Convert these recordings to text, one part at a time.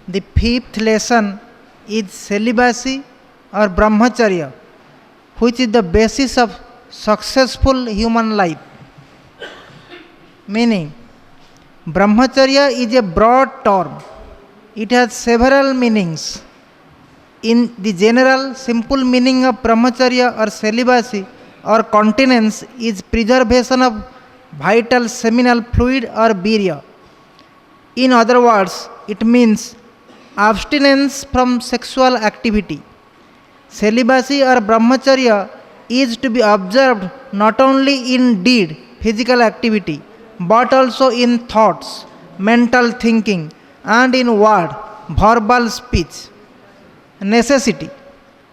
The fifth lesson is celibacy or brahmacharya, which is the basis of successful human life. Meaning, brahmacharya is a broad term. It has several meanings. In the general, simple meaning of brahmacharya or celibacy or continence is preservation of vital seminal fluid or virya. In other words, it means abstinence from sexual activity. Celibacy or brahmacharya is to be observed not only in deed, physical activity, but also in thoughts, mental thinking, and in word, verbal speech. Necessity.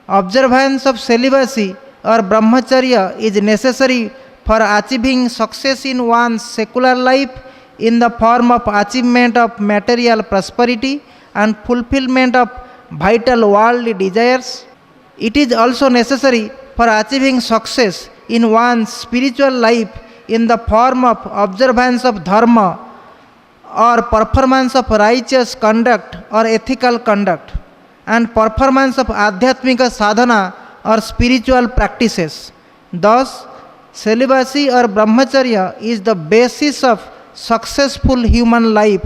Observance of celibacy or brahmacharya is necessary for achieving success in one's secular life in the form of achievement of material prosperity and fulfillment of vital worldly desires. It is also necessary for achieving success in one's spiritual life in the form of observance of dharma or performance of righteous conduct or ethical conduct and performance of adhyatmika sadhana or spiritual practices. Thus, celibacy or brahmacharya is the basis of successful human life,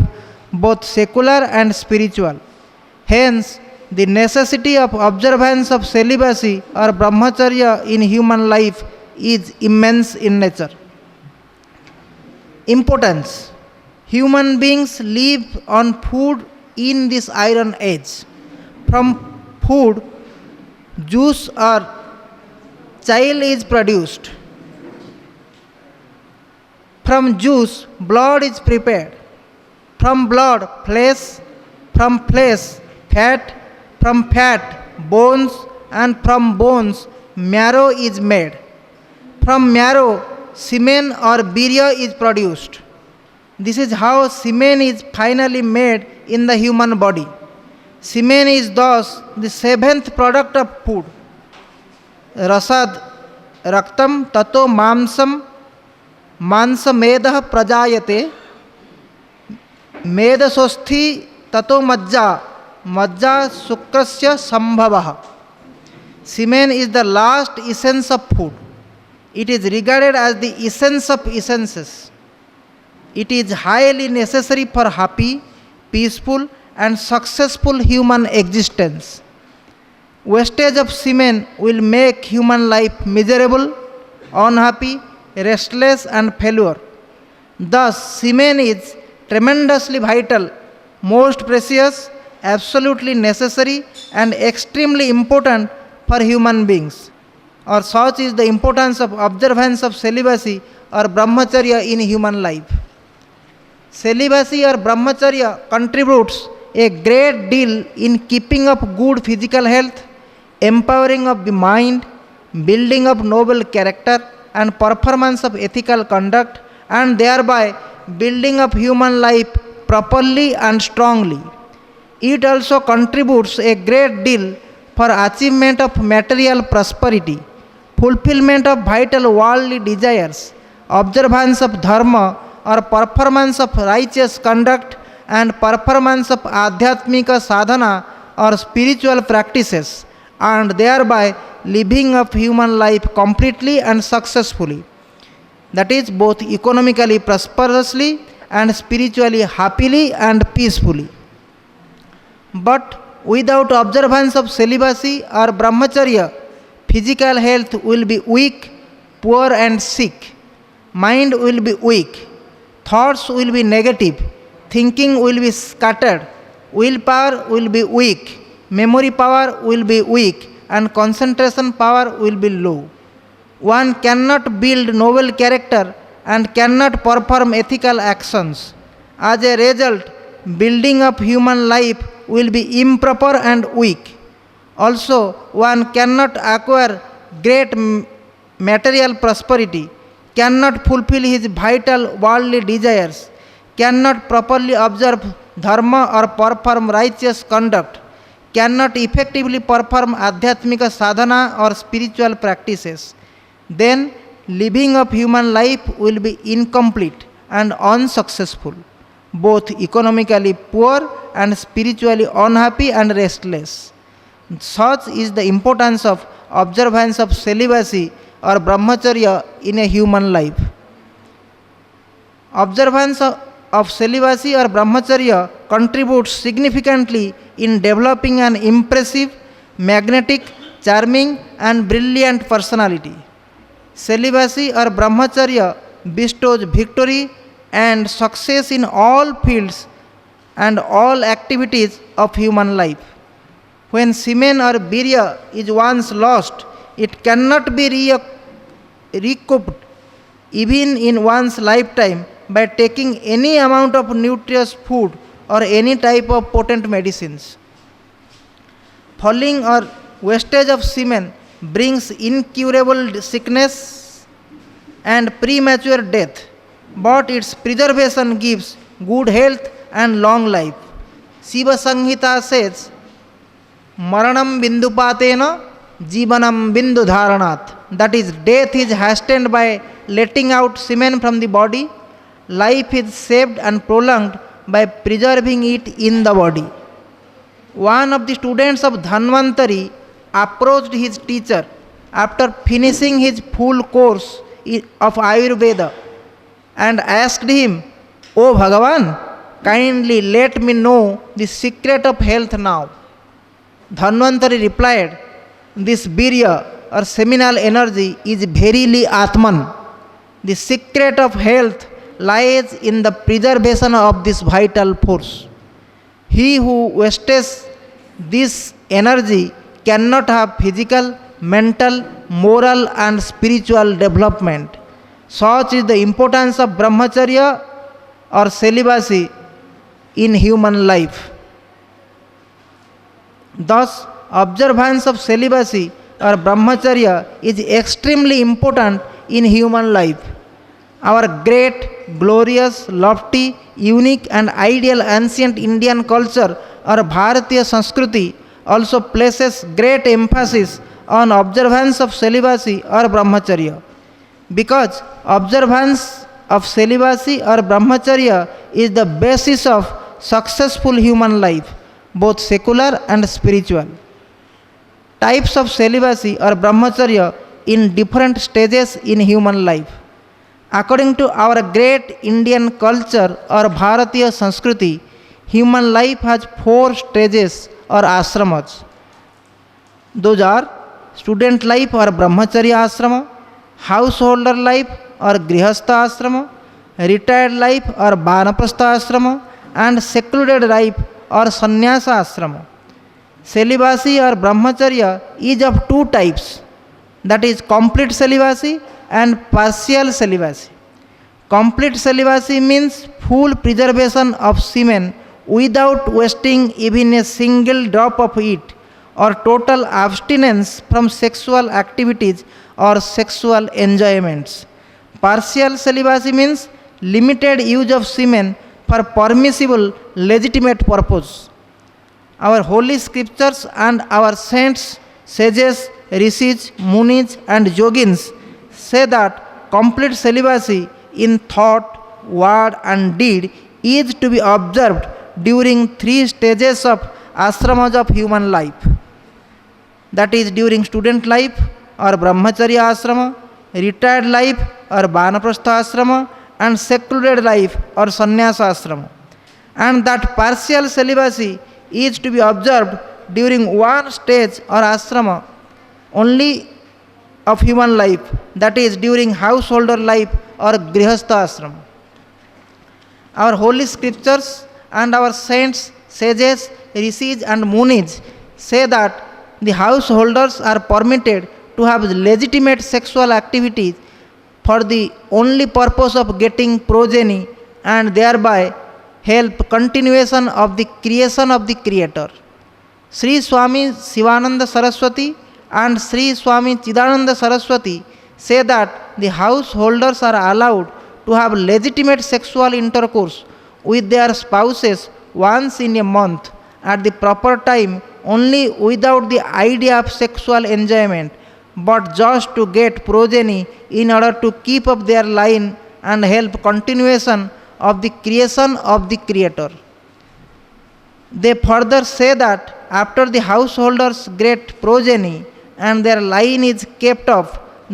both secular and spiritual. Hence, the necessity of observance of celibacy or brahmacharya in human life is immense in nature. Importance. Human beings live on food in this iron age. From food, juice or chyle is produced. From juice, blood is prepared. From blood, flesh. From flesh, fat. From fat, bones. And from bones, marrow is made. From marrow, semen or virya is produced. This is how semen is finally made in the human body. Semen is thus the seventh product of food. Rasad raktam tato mamsam mansamedah prajayate medasosthi tato majja majja sukrasya sambhavah. Semen is the last essence of food. It is regarded as the essence of essences. It is highly necessary for happy, peaceful, and successful human existence. Wastage of semen will make human life miserable, unhappy, restless, and failure. Thus, semen is tremendously vital, most precious, absolutely necessary, and extremely important for human beings. Or such is the importance of observance of celibacy or brahmacharya in human life. Celibacy or brahmacharya contributes a great deal in keeping up good physical health, empowering of the mind, building up noble character, and performance of ethical conduct, and thereby building up human life properly and strongly. It also contributes a great deal for achievement of material prosperity, fulfillment of vital worldly desires, observance of dharma or performance of righteous conduct, and performance of adhyatmika sadhana or spiritual practices, and thereby living of human life completely and successfully. That is, both economically prosperously and spiritually happily and peacefully. But without observance of celibacy or brahmacharya, physical health will be weak, poor, and sick. Mind will be weak. Thoughts will be negative. Thinking will be scattered. Willpower will be weak. Memory power will be weak. And concentration power will be low. One cannot build noble character and cannot perform ethical actions. As a result, building up human life will be improper and weak. Also, one cannot acquire great material prosperity, cannot fulfill his vital worldly desires, cannot properly observe dharma or perform righteous conduct, cannot effectively perform adhyatmika sadhana or spiritual practices. Then living of human life will be incomplete and unsuccessful. both economically poor and spiritually unhappy and restless. Such is the importance of observance of celibacy or brahmacharya in a human life. Observance of celibacy or brahmacharya contributes significantly in developing an impressive, magnetic, charming, and brilliant personality. Celibacy or brahmacharya bestows victory and success in all fields and all activities of human life. When semen or birya is once lost, it cannot be recouped even in one's lifetime by taking any amount of nutritious food or any type of potent medicines. Falling or wastage of semen brings incurable sickness and premature death, but its preservation gives good health and long life. Shiva Samhita says, Maranam Bindupatena Jivanam Bindu Dharanat. That is, death is hastened by letting out semen from the body. Life is saved and prolonged by preserving it in the body. One of the students of Dhanvantari approached his teacher after finishing his full course of Ayurveda and asked him, "O Bhagavan, kindly let me know the secret of health now." Dhanvantari replied, "This birya or seminal energy is verily Atman. The secret of health lies in the preservation of this vital force. He who wastes this energy cannot have physical, mental, moral, and spiritual development." Such is the importance of brahmacharya or celibacy in human life. Thus, observance of celibacy or brahmacharya is extremely important in human life. Our great, glorious, lofty, unique, and ideal ancient Indian culture or Bharatiya Sanskriti also places great emphasis on observance of celibacy or brahmacharya. Because observance of celibacy or brahmacharya is the basis of successful human life, both secular and spiritual. Types of celibacy or brahmacharya in different stages in human life. According to our great Indian culture or Bharatiya Sanskriti, human life has 4 stages or ashramas. Those are student life or brahmacharya ashrama, householder life or grihastha ashrama, retired life or vanaprastha ashrama, and secluded life or sannyasa ashrama. Celibacy or brahmacharya is of 2 types, that is complete celibacy and partial celibacy. Complete celibacy means full preservation of semen without wasting even a single drop of it, or total abstinence from sexual activities or sexual enjoyments. Partial celibacy means limited use of semen for permissible legitimate purpose. Our holy scriptures and our saints, sages, rishis, munis, and yogins say that complete celibacy in thought, word, and deed is to be observed during 3 stages of ashramas of human life. That is, during student life or brahmacharya ashrama, retired life or vanaprastha ashrama, and secluded life or sannyasa ashrama. And that partial celibacy is to be observed during 1 stage or ashrama only of human life, that is during householder life or grihastha ashrama. Our holy scriptures and our saints, sages, rishis, and munis say that the householders are permitted to have legitimate sexual activities for the only purpose of getting progeny and thereby help continuation of the creation of the Creator. Sri Swami Sivananda Saraswati and Sri Swami Chidananda Saraswati say that the householders are allowed to have legitimate sexual intercourse with their spouses once in a month at the proper time, only without the idea of sexual enjoyment, but just to get progeny in order to keep up their line and help continuation of the creation of the Creator. They further say that after the householder's great progeny and their line is kept up,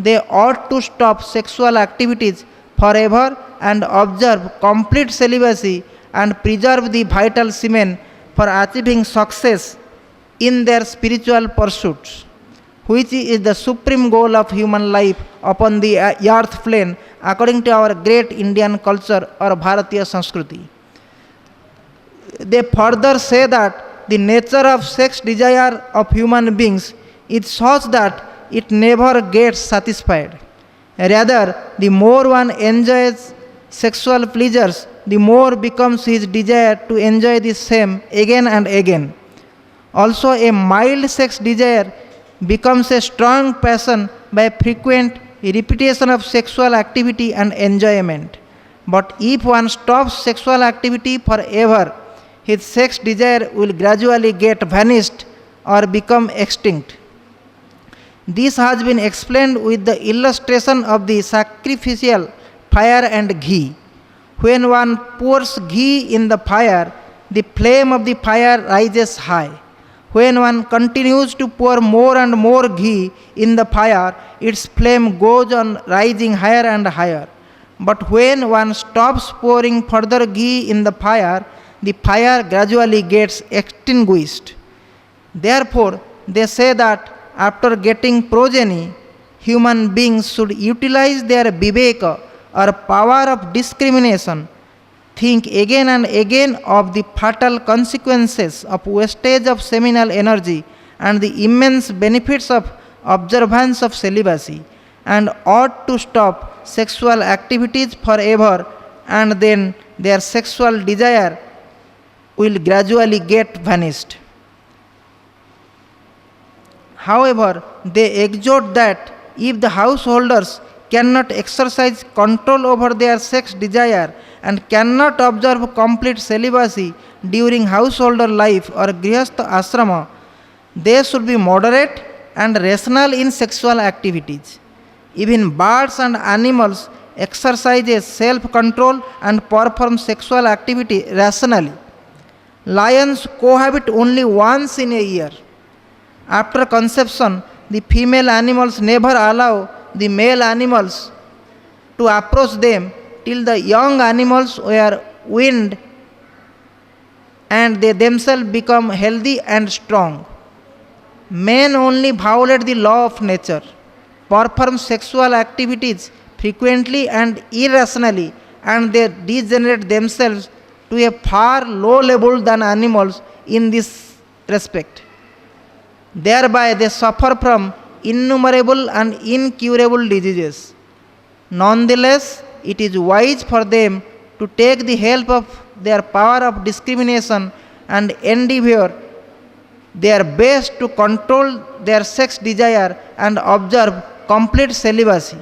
they ought to stop sexual activities forever and observe complete celibacy and preserve the vital semen for achieving success in their spiritual pursuits, which is the supreme goal of human life upon the earth plane according to our great Indian culture or Bharatiya Sanskriti. They further say that the nature of sex desire of human beings is such that it never gets satisfied. Rather, the more one enjoys sexual pleasures, the more becomes his desire to enjoy the same again and again. Also, a mild sex desire becomes a strong passion by frequent repetition of sexual activity and enjoyment. But if one stops sexual activity forever, his sex desire will gradually get vanished or become extinct. This has been explained with the illustration of the sacrificial fire and ghee. When one pours ghee in the fire, the flame of the fire rises high. When one continues to pour more and more ghee in the fire, its flame goes on rising higher and higher. But when one stops pouring further ghee in the fire gradually gets extinguished. Therefore, they say that after getting progeny, human beings should utilize their viveka or power of discrimination, think again and again of the fatal consequences of wastage of seminal energy and the immense benefits of observance of celibacy, and ought to stop sexual activities forever, and then their sexual desire will gradually get vanished. However, they exhort that if the householders cannot exercise control over their sex desire and cannot observe complete celibacy during householder life or grihastha ashrama, they should be moderate and rational in sexual activities. Even birds and animals exercise self-control and perform sexual activity rationally. Lions cohabit only once in a year. After conception, the female animals never allow the male animals to approach them till the young animals were weaned and they themselves become healthy and strong. Men only violate the law of nature, perform sexual activities frequently and irrationally, and they degenerate themselves to a far lower level than animals in this respect. Thereby they suffer from innumerable and incurable diseases. Nonetheless, it is wise for them to take the help of their power of discrimination and endeavor their best to control their sex desire and observe complete celibacy,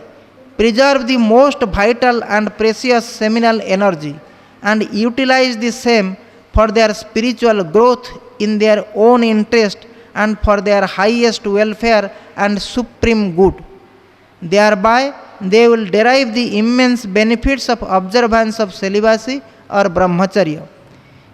preserve the most vital and precious seminal energy, and utilize the same for their spiritual growth in their own interest and for their highest welfare and supreme good. Thereby, they will derive the immense benefits of observance of celibacy or brahmacharya.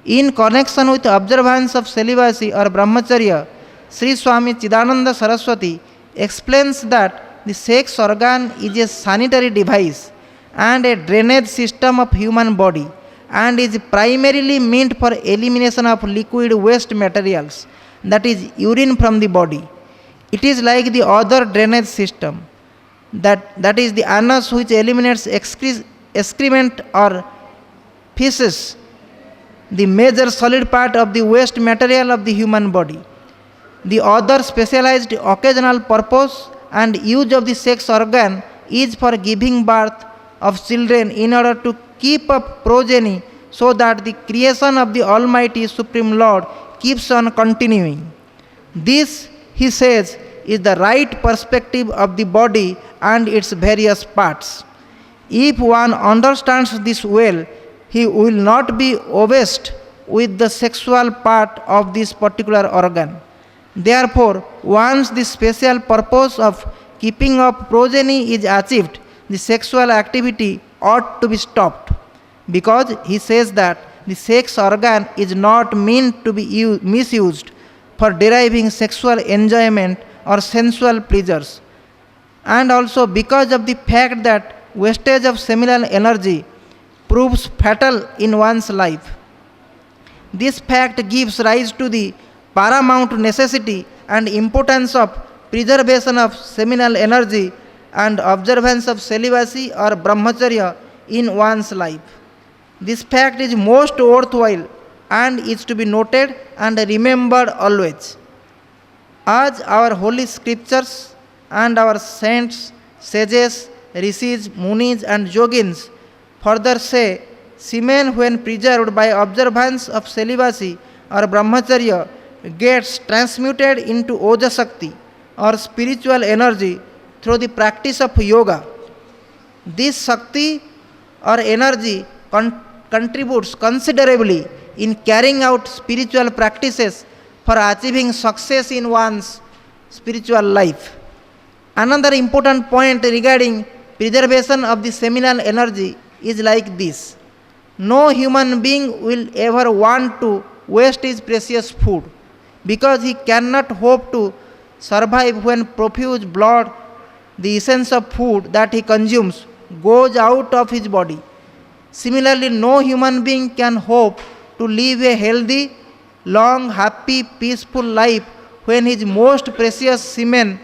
In connection with observance of celibacy or brahmacharya, Sri Swami Chidananda Saraswati explains that the sex organ is a sanitary device and a drainage system of human body, and is primarily meant for elimination of liquid waste materials, that is urine from the body. It is like the other drainage system, that is the anus, which eliminates excrement or feces, the major solid part of the waste material of the human body. The other specialized occasional purpose and use of the sex organ is for giving birth of children in order to keep up progeny, so that the creation of the Almighty Supreme Lord keeps on continuing. This, he says, is the right perspective of the body and its various parts. If one understands this well, he will not be obsessed with the sexual part of this particular organ. Therefore, once the special purpose of keeping up progeny is achieved, the sexual activity ought to be stopped. because he says that the sex organ is not meant to be misused for deriving sexual enjoyment or sensual pleasures, and also because of the fact that wastage of seminal energy proves fatal in one's life. This fact gives rise to the paramount necessity and importance of preservation of seminal energy and observance of celibacy or brahmacharya in one's life. This fact is most worthwhile and is to be noted and remembered always. As our holy scriptures and our saints, sages, rishis, munis, and yogins further say, semen, when preserved by observance of celibacy or brahmacharya, gets transmuted into Ojasakti or spiritual energy through the practice of yoga. This Sakti or energy contributes considerably in carrying out spiritual practices for achieving success in one's spiritual life. Another important point regarding preservation of the seminal energy is like this. No human being will ever want to waste his precious food, because he cannot hope to survive when profuse blood, the essence of food that he consumes, goes out of his body. Similarly, no human being can hope to live a healthy, long, happy, peaceful life when his most precious semen,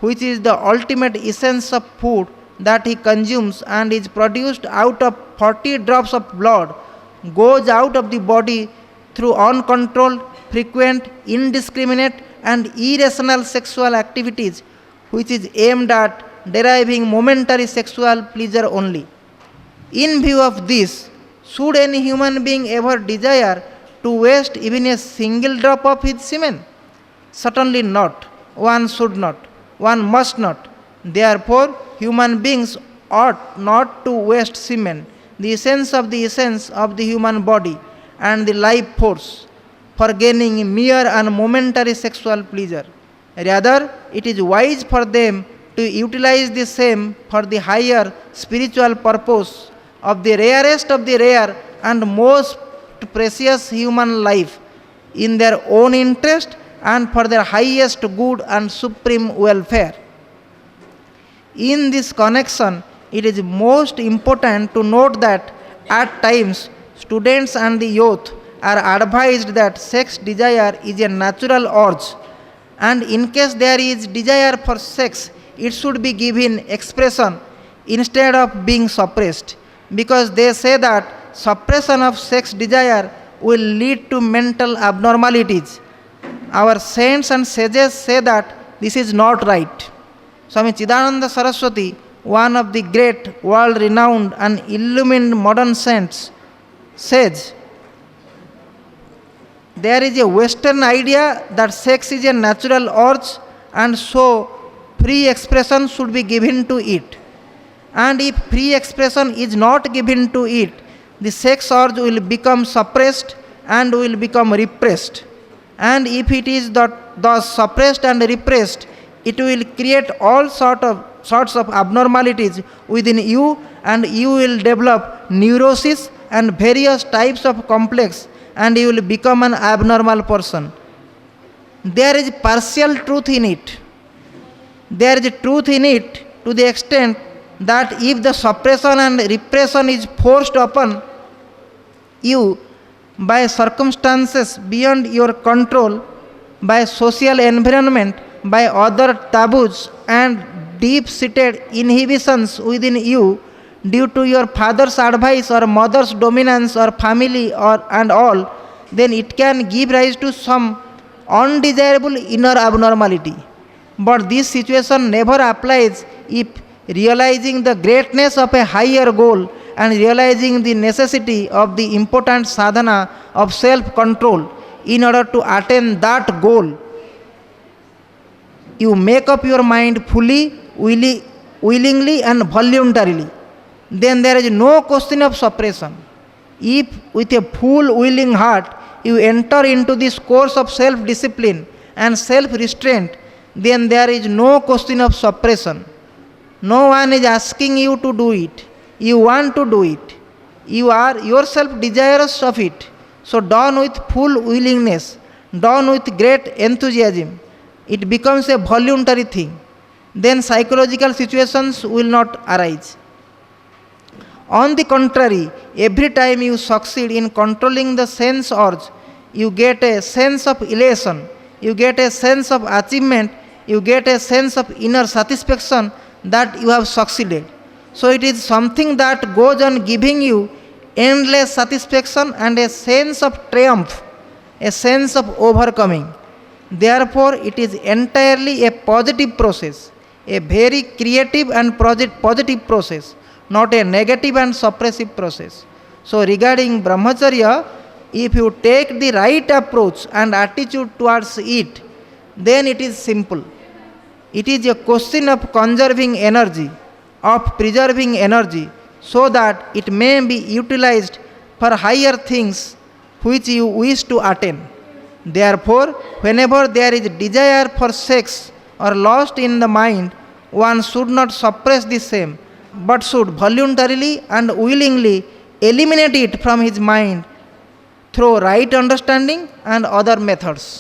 which is the ultimate essence of food that he consumes and is produced out of 40 drops of blood, goes out of the body through uncontrolled, frequent, indiscriminate, and irrational sexual activities, which is aimed at deriving momentary sexual pleasure only. In view of this, should any human being ever desire to waste even a single drop of his semen? Certainly not. One should not. One must not. Therefore, human beings ought not to waste semen, the essence of the human body, and the life force, for gaining mere and momentary sexual pleasure. Rather, it is wise for them to utilize the same for the higher spiritual purpose of the rarest of the rare and most precious human life, in their own interest and for their highest good and supreme welfare. In this connection, it is most important to note that at times students and the youth are advised that sex desire is a natural urge, and in case there is desire for sex, it should be given expression instead of being suppressed, because they say that suppression of sex desire will lead to mental abnormalities. Our saints and sages say that this is not right. Swami Chidananda Saraswati, one of the great world-renowned and illumined modern saints, says, there is a Western idea that sex is a natural urge, and so free expression should be given to it. And if free expression is not given to it, the sex urge will become suppressed and will become repressed. And if it is thus suppressed and repressed, it will create all sorts of abnormalities within you, and you will develop neurosis and various types of complex, and you will become an abnormal person. There is partial truth in it. There is truth in it to the extent that if the suppression and repression is forced upon you by circumstances beyond your control, by social environment, by other taboos and deep-seated inhibitions within you, due to your father's advice or mother's dominance or family and all, then it can give rise to some undesirable inner abnormality. But this situation never applies if realizing the greatness of a higher goal and realizing the necessity of the important sadhana of self-control in order to attain that goal, you make up your mind fully, willingly and voluntarily, then there is no question of suppression. If with a full willing heart you enter into this course of self-discipline and self-restraint, then there is no question of suppression. No one is asking you to do it. You want to do it. you are yourself desirous of it. So, done with full willingness, done with great enthusiasm, it becomes a voluntary thing. Then psychological situations will not arise. On the contrary, every time you succeed in controlling the sense urge, you get a sense of elation, you get a sense of achievement, you get a sense of inner satisfaction that you have succeeded. So it is something that goes on giving you endless satisfaction and a sense of triumph, a sense of overcoming. Therefore, it is entirely a positive process, a very creative and positive process, not a negative and suppressive process. So, regarding brahmacharya, if you take the right approach and attitude towards it, then it is simple. It is a question of conserving energy, of preserving energy, so that it may be utilized for higher things which you wish to attain. Therefore, whenever there is desire for sex or lust in the mind, one should not suppress the same, but should voluntarily and willingly eliminate it from his mind through right understanding and other methods.